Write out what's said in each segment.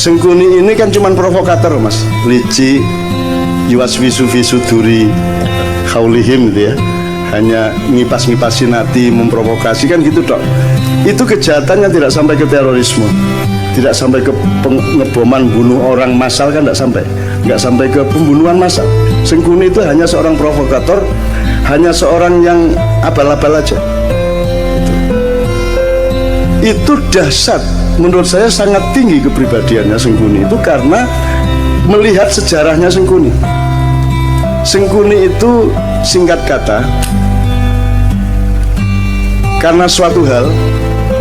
Sengkuni ini kan cuman provokator mas, licik, yuwaswisu visuduri kaulihim gitu ya, hanya ngipas-ngipasin hati, memprovokasi kan gitu dok. Itu kejahatannya tidak sampai ke terorisme, tidak sampai ke pengeboman bunuh orang massal kan, nggak sampai ke pembunuhan massal. Sengkuni itu hanya seorang provokator, hanya seorang yang abal-abal aja. Itu dahsyat. Menurut saya sangat tinggi kepribadiannya Sengkuni itu karena melihat sejarahnya Sengkuni. Sengkuni itu singkat kata, karena suatu hal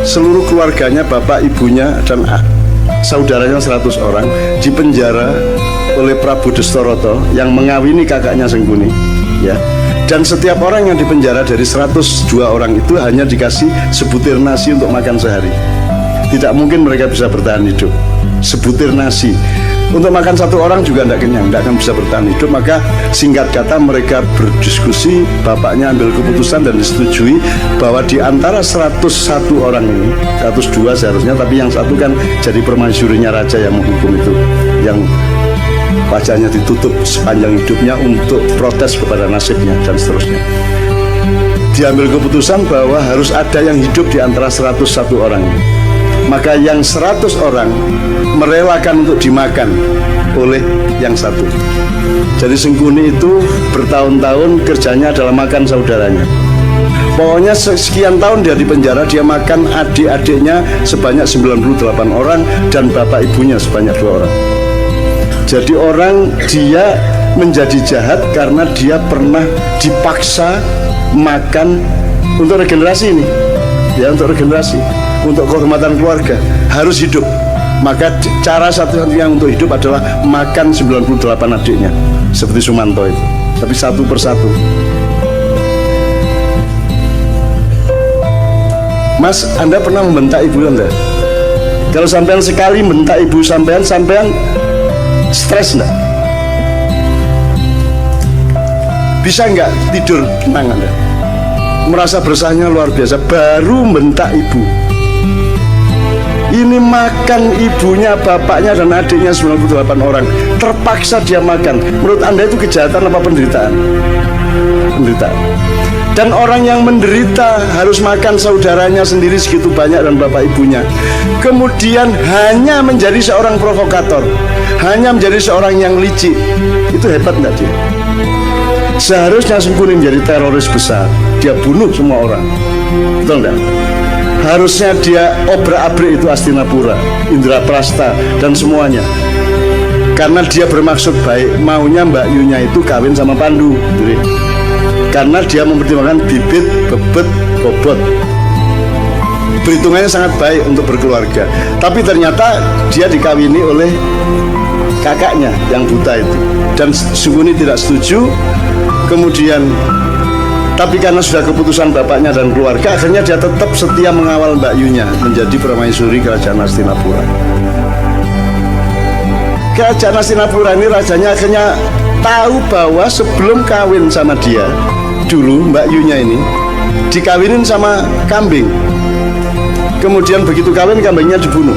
seluruh keluarganya, bapak, ibunya dan saudaranya 100 orang dipenjara oleh Prabu Destoroto yang mengawini kakaknya Sengkuni ya. Dan setiap orang yang dipenjara dari 102 orang itu hanya dikasih sebutir nasi untuk makan sehari. Tidak mungkin mereka bisa bertahan hidup. Sebutir nasi untuk makan satu orang juga tidak kenyang, tidak akan bisa bertahan hidup. Maka singkat kata mereka berdiskusi, bapaknya ambil keputusan dan disetujui bahwa di antara 101 orang ini, 102 seharusnya, tapi yang satu kan jadi permaisurinya raja yang menghukum itu, yang wajahnya ditutup sepanjang hidupnya untuk protes kepada nasibnya dan seterusnya. Diambil keputusan bahwa harus ada yang hidup di antara 101 orang ini. Maka yang 100 orang merelakan untuk dimakan oleh yang satu. Jadi Sengkuni itu bertahun-tahun kerjanya adalah makan saudaranya. Pokoknya sekian tahun dia di penjara, dia makan adik-adiknya sebanyak 98 orang dan bapak ibunya sebanyak 2 orang. Jadi dia menjadi jahat karena dia pernah dipaksa makan untuk regenerasi ini. Ya, untuk regenerasi, untuk kehormatan keluarga, harus hidup. Maka cara satu-satunya untuk hidup adalah makan 98 adiknya, seperti Sumanto itu, tapi satu persatu. Mas, Anda pernah membentak ibu Anda? Kalau sampean sekali membentak ibu sampean stres enggak? Bisa enggak tidur tenang Anda? Merasa bersahnya luar biasa, baru membentak ibu. Ini makan ibunya, bapaknya dan adiknya 98 orang, terpaksa dia makan. Menurut Anda itu kejahatan apa penderitaan? Penderitaan. Dan orang yang menderita harus makan saudaranya sendiri segitu banyak dan bapak ibunya, kemudian hanya menjadi seorang provokator, hanya menjadi seorang yang licik. Itu hebat enggak dia? Seharusnya Sengkuni menjadi teroris besar, dia bunuh semua orang, betul enggak? Harusnya dia obrak-abrik itu Hastinapura, Indraprasta dan semuanya, karena dia bermaksud baik, maunya Mbak Yunya itu kawin sama Pandu, jadi, karena dia mempertimbangkan bibit, bebet, bobot. Perhitungannya sangat baik untuk berkeluarga. Tapi ternyata dia dikawini oleh kakaknya yang buta itu, dan Sengkuni tidak setuju. Kemudian, tapi karena sudah keputusan bapaknya dan keluarga, akhirnya dia tetap setia mengawal Mbak Yunya menjadi permaisuri kerajaan Hastinapura. Kerajaan Hastinapura ini rajanya akhirnya tahu bahwa sebelum kawin sama dia, dulu Mbak Yunya ini dikawinin sama kambing. Kemudian begitu kawin, kambingnya dibunuh,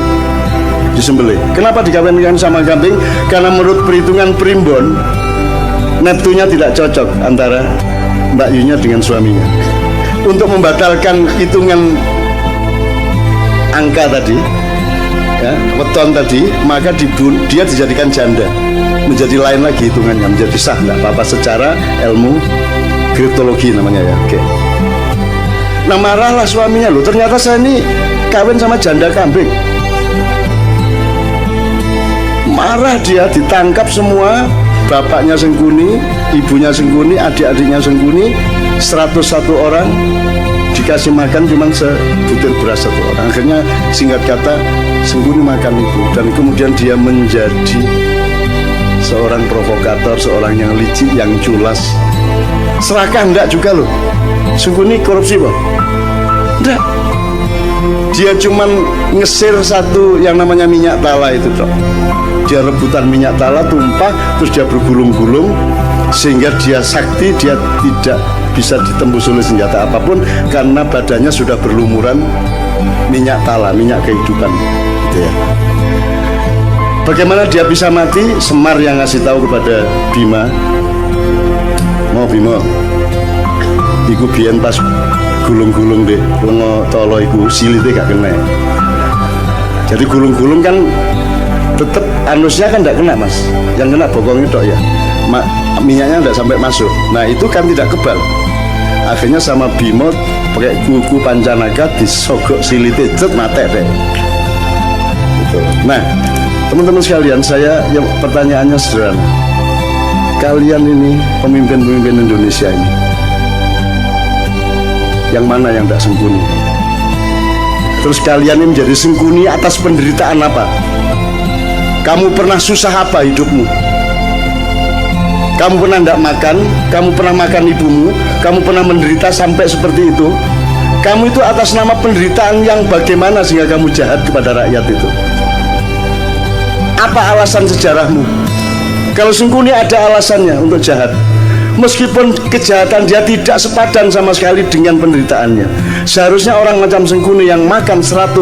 disembelih. Kenapa dikawinkan sama kambing? Karena menurut perhitungan primbon, neptunya tidak cocok antara Mbak Yunya dengan suaminya. Untuk membatalkan hitungan angka tadi, ya, weton tadi, maka dia dijadikan janda, menjadi lain lagi hitungannya, menjadi sah, nggak apa-apa secara ilmu kriptologi namanya ya. Oke. Nah, marahlah suaminya, loh ternyata saya ini kawin sama janda kambing. Marah dia, ditangkap semua, bapaknya Sengkuni, ibunya Sengkuni, adik-adiknya Sengkuni, 101 orang dikasih makan cuma sebutir beras satu orang. Akhirnya singkat kata Sengkuni makan itu, dan kemudian dia menjadi seorang provokator, seorang yang licik, yang culas. Serakah enggak juga loh. Sengkuni korupsi Pak? Enggak. Dia cuman ngesir satu yang namanya minyak tala itu toh. Dia rebutan minyak tala, tumpah, terus dia bergulung-gulung sehingga dia sakti, dia tidak bisa ditembus oleh senjata apapun karena badannya sudah berlumuran minyak tala, minyak kehidupan gitu ya. Bagaimana dia bisa mati? Semar yang ngasih tahu kepada Bima, mau Bima, iku biyen pas gulung-gulung dek lengo tolo iku silite gak kena. Jadi gulung-gulung kan tetep anusnya kan tidak kena mas, yang kena bokong itu ya, minyaknya tidak sampai masuk. Nah itu kan tidak kebal. Akhirnya sama Bima pakai kuku pancanaga disogok silite cet mate deh. Gitu. Nah teman-teman sekalian, saya yang pertanyaannya sederhana. Kalian ini pemimpin-pemimpin Indonesia ini, yang mana yang tidak sengkuni? Terus kalian ini menjadi sengkuni atas penderitaan apa? Kamu pernah susah apa hidupmu? Kamu pernah tidak makan? Kamu pernah makan ibumu? Kamu pernah menderita sampai seperti itu? Kamu itu atas nama penderitaan yang bagaimana sehingga kamu jahat kepada rakyat itu? Apa alasan sejarahmu? Kalau Sengkuni ada alasannya untuk jahat, meskipun kejahatan dia tidak sepadan sama sekali dengan penderitaannya. Seharusnya orang macam Sengkuni yang makan 101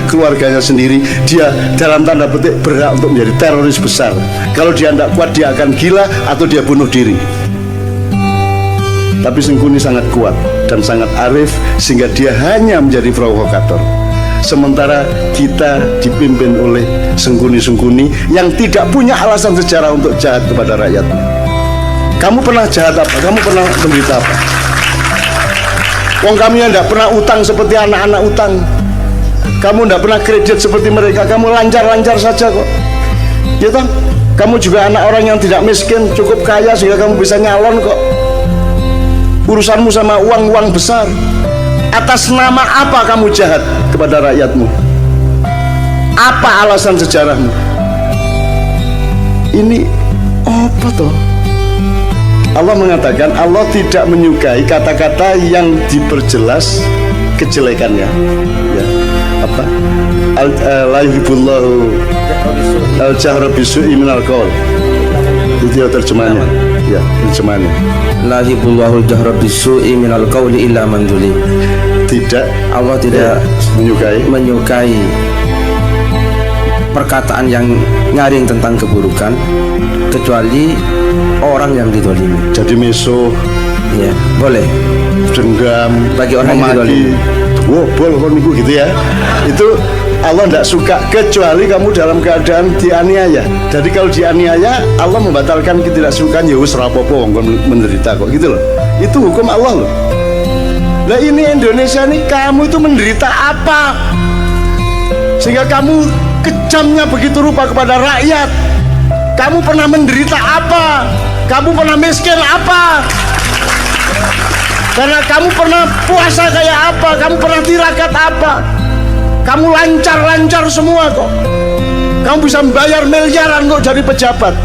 keluarganya sendiri, dia dalam tanda petik berhak untuk menjadi teroris besar. Kalau dia tidak kuat, dia akan gila atau dia bunuh diri. Tapi Sengkuni sangat kuat dan sangat arif sehingga dia hanya menjadi provokator. Sementara kita dipimpin oleh Sengkuni-Sengkuni yang tidak punya alasan sejarah untuk jahat kepada rakyatnya. Kamu pernah jahat apa? Kamu pernah menderita apa? Wong kami yang tidak pernah utang seperti anak-anak utang. Kamu tidak pernah kredit seperti mereka. Kamu lancar-lancar saja kok. Ya toh? Kamu juga anak orang yang tidak miskin, cukup kaya sehingga kamu bisa nyalon kok. Urusanmu sama uang-uang besar. Atas nama apa kamu jahat kepada rakyatmu? Apa alasan sejarahmu? Ini apa toh? Allah mengatakan Allah tidak menyukai kata-kata yang diperjelas kejelekannya. Ya, apa? La yuhibbullahu al-jahra bisu'i minal qaul. Itu terjemahannya. Ya, terjemahannya. La yuhibbullahu al-jahra bisu'i minal qauli illa man zulim. Tidak, Allah tidak menyukai perkataan yang nyaring tentang keburukan kecuali orang yang dizalimi. Jadi meso, ya, boleh. Dendam bagi orang yang dizalimi. Boleh gitu ya. Itu Allah tidak suka kecuali kamu dalam keadaan dianiaya. Jadi kalau dianiaya, Allah membatalkan ketidaksukaan. Ya wis rapopo wong menderita kok gitu loh. Itu hukum Allah loh. Nah ini Indonesia nih, kamu itu menderita apa sehingga kamu kejamnya begitu rupa kepada rakyat? Kamu pernah menderita apa? Kamu pernah miskin apa? Karena kamu pernah puasa kayak apa? Kamu pernah tirakat apa? Kamu lancar-lancar semua kok. Kamu bisa membayar miliaran kok jadi pejabat.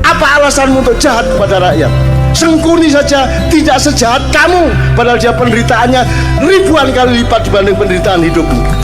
Apa alasanmu untuk jahat kepada rakyat? Sengkuni saja tidak sejahat kamu, padahal dia penderitaannya ribuan kali lipat dibanding penderitaan hidupmu.